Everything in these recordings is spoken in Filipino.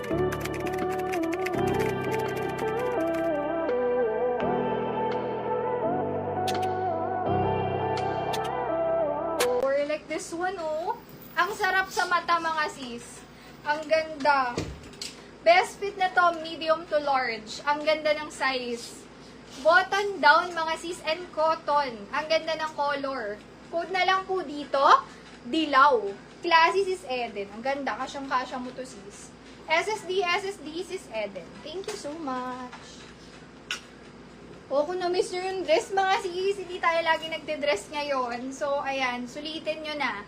Or like this one, oh. Ang sarap sa mata, mga sis. Ang ganda. Best fit na to, medium to large. Ang ganda ng size. Button down, mga sis, and cotton. Ang ganda ng color. Code na lang po dito, dilaw. Classy sis Eden. Ang ganda, kasyang-kasya mo to, sis. SSD, sis Eden. Thank you so much. O, kung na-miss nyo yung dress, mga sis, hindi tayo lagi nagde-dress ngayon. So, ayan, sulitin nyo na.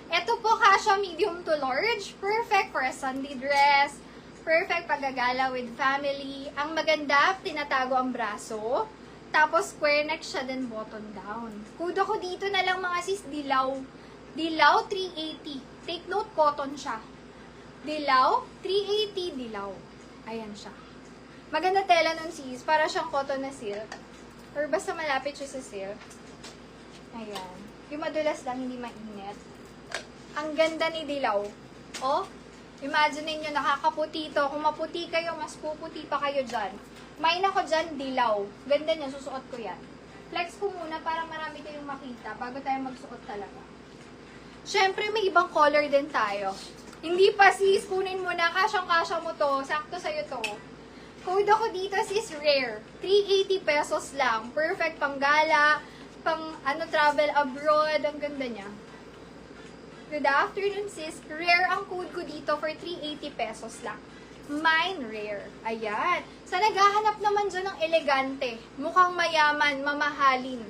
Ito po, kasya medium to large. Perfect for a Sunday dress. Perfect paggagala with family. Ang maganda, tinatago ang braso. Tapos, square neck siya, then button down. Kudo ko dito na lang, mga sis, dilaw. Dilaw, 380. Take note, cotton siya. Dilaw, 380, dilaw. Ayan siya. Maganda tela nun, sis. Para siyang cotton na silk. Or basta malapit siya sa silk. Ayan. Yung madulas lang, hindi mainit. Ang ganda ni dilaw. Oh, imagine niyo nakakaputi ito. Kung maputi kayo, mas puputi pa kayo dyan. Main ako dyan, dilaw. Ganda niya, susuot ko yan. Flex ko muna para marami kayong makita bago tayo magsuot talaga. Syempre, may ibang color din tayo. Hindi pa, sis, kunin mo na. Kasyang-kasya mo to. Sakto sa'yo to. Code ako dito, sis, rare. 380 pesos lang. Perfect pang gala, pang travel abroad. Ang ganda niya. Good afternoon, sis. Rare ang code ko dito for 380 pesos lang. Mine rare. Ayan. Sa naghahanap naman dyan ng elegante, mukhang mayaman, mamahalin.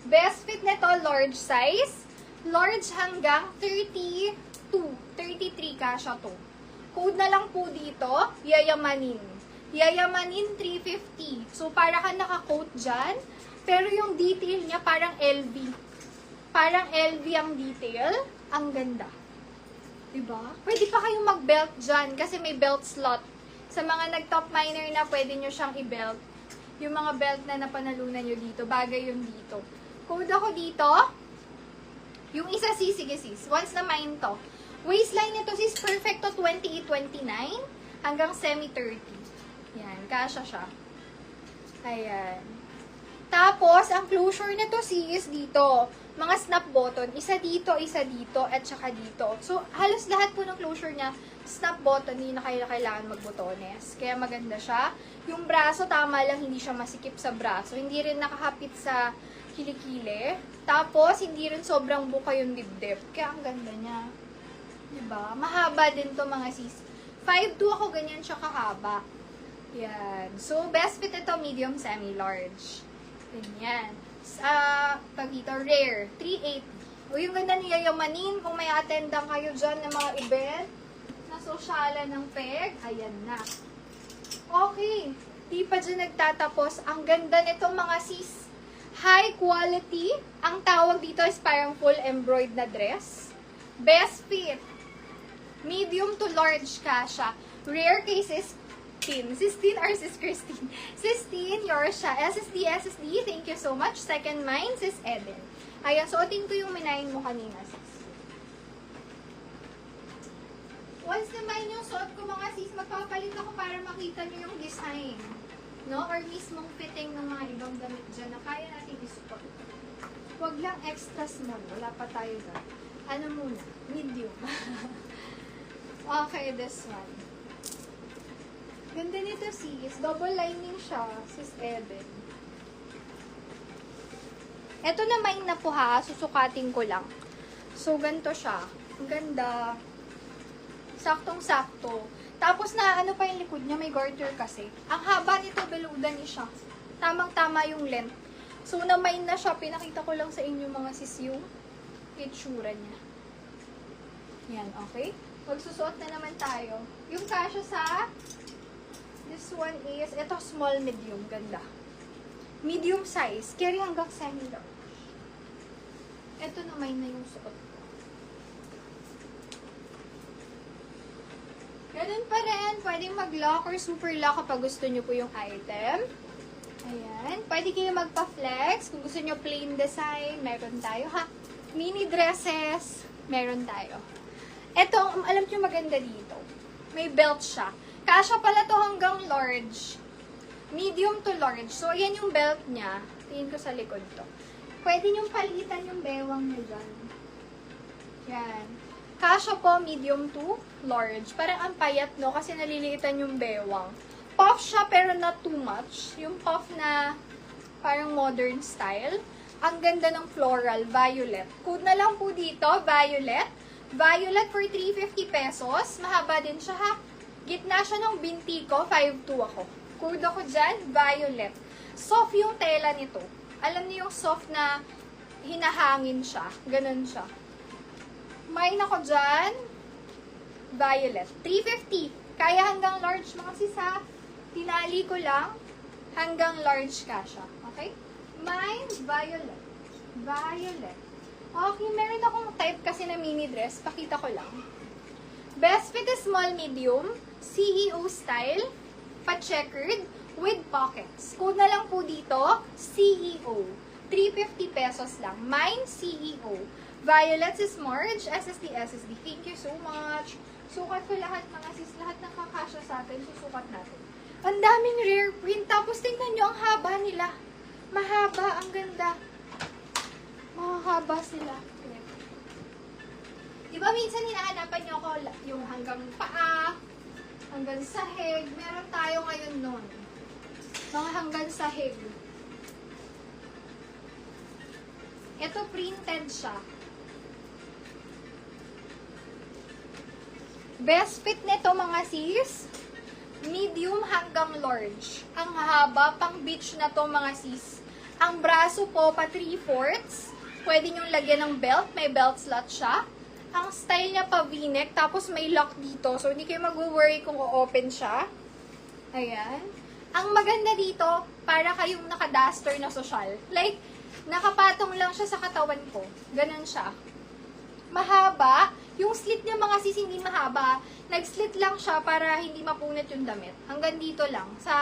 Best fit nito, large size. Large hanggang 32, 33 kasya to. Code na lang po dito, yayamanin. Yayamanin 350. So, para ka naka-coat dyan, pero yung detail niya parang LV. Parang LV ang detail. Ang ganda. Diba? Pwede pa kayong mag-belt dyan kasi may belt slot. Sa mga nag-top minor na, pwede nyo siyang i-belt. Yung mga belt na napanalunan nyo dito, bagay yung dito. Code ako dito. Yung isa, sis, sige sis. Once na mine to. Waistline nito, sis, perfect to 28-29 hanggang semi-30. Yan, kasya siya. Ayan. Tapos, ang closure nito, sis, dito. Mga snap button, isa dito, at saka dito. So, halos lahat po ng closure niya, snap button, hindi na kayo kailangan magbotones. Kaya maganda siya. Yung braso, tama lang, hindi siya masikip sa braso. Hindi rin nakakapit sa kilikili. Tapos, hindi rin sobrang buka yung dibdib. Kaya ang ganda niya. Diba? Mahaba din to, mga sis. 5'2" ako, ganyan siya kahaba. Yan. So, best fit ito, medium, semi-large. Ganyan. Pag dito, rare, 380. O yung ganda ni yayamanin, kung may attendan kayo dyan ng mga event, na sosyalan ng peg, ayan na. Okay, di pa dyan nagtatapos. Ang ganda nito, mga sis. High quality. Ang tawag dito is parang full embroidered na dress. Best fit. Medium to large kasha. Rare cases, Sis Tin or Sis Christine? Sis Tin, yours siya. SSD, thank you so much. Second mine, Sis Eden. Ayan, suotin ko yung minayin mo kanina, sis. Once na mine yung suot ko, mga sis, magpapalit ako para makita nyo yung design. No? Or mismong fitting ng mga ibang damit dyan na kaya natin isuot. Huwag lang extra small. Wala pa tayo dyan. Ano muna? Medium. Okay, this one. Ganda nito, sis. Double lining siya, Sis Eden. Ito na mine na po ha. Susukatin ko lang. So, ganito siya. Ang ganda. Saktong-sakto. Tapos na ano pa yung likod niya, may garter kasi. Ang haba nito, beludan siya. Tamang-tama yung length. So, na mine na siya. Pinakita ko lang sa inyo mga sis yung itsura niya. Yan, okay? Magsusuot na naman tayo. Yung kasya sa this one is, ito small, medium. Ganda. Medium size. Carry hanggang semi-large. Ito naman na yung suot ko. Ganun pa rin. Pwedeng mag-lock or super lock kapag gusto nyo po yung item. Ayan. Pwede kayo magpa-flex. Kung gusto nyo plain design, meron tayo ha. Mini dresses, meron tayo. Ito, alam nyo maganda dito. May belt siya. Kasha pala to hanggang large. Medium to large. So, ayan yung belt niya. Tingin ko sa likod to. Pwede niyong palitan yung bewang niyo dyan. Yan. Kasha po, medium to large. Parang ang payat, no? Kasi naliliitan yung bewang. Puff siya, pero not too much. Yung puff na parang modern style. Ang ganda ng floral, violet. Code na lang po dito, violet. Violet for 350 pesos. Mahaba din siya, ha? Gitna siya ng binti ko, 5'2 ako. Code ako dyan, violet. Soft yung tela nito. Alam niyo yung soft na hinahangin siya. Ganun siya. Mine ako dyan, violet. 350. Kaya hanggang large mga sisa. Tinali ko lang hanggang large ka siya. Okay? Mine, violet. Violet. Okay, meron akong type kasi na mini dress. Pakita ko lang. Best fit is small medium. CEO style. Pa-checkered. With pockets. Code na lang po dito, CEO. 350 pesos lang. Mine, CEO. Violets is Marge. SSD, SSD. Thank you so much. Sukat ko lahat mga sis. Lahat ng kakasya sa atin. Susukat natin. Ang daming rare print. Tapos tingnan nyo ang haba nila. Mahaba. Ang ganda. Mahaba sila. Diba minsan hinahanapan nyo ako yung hanggang paa, hanggang sahig. Meron tayo ngayon nun. Mga hanggang sahig. Ito printed siya. Best fit nito mga sis, medium hanggang large. Ang haba, pang beach na to mga sis. Ang braso po pa 3/4. Pwede nyong lagyan ng belt, may belt slot siya. Ang style niya pa v-neck, tapos may lock dito. So, hindi kayo mag-worry kung o-open siya. Ayan. Ang maganda dito, para kayong naka-duster na social. Like, nakapatong lang siya sa katawan ko. Ganun siya. Mahaba. Yung slit niya mga sis, hindi mahaba. Nag-slit lang siya para hindi mapunit yung damit. Hanggang dito lang. Sa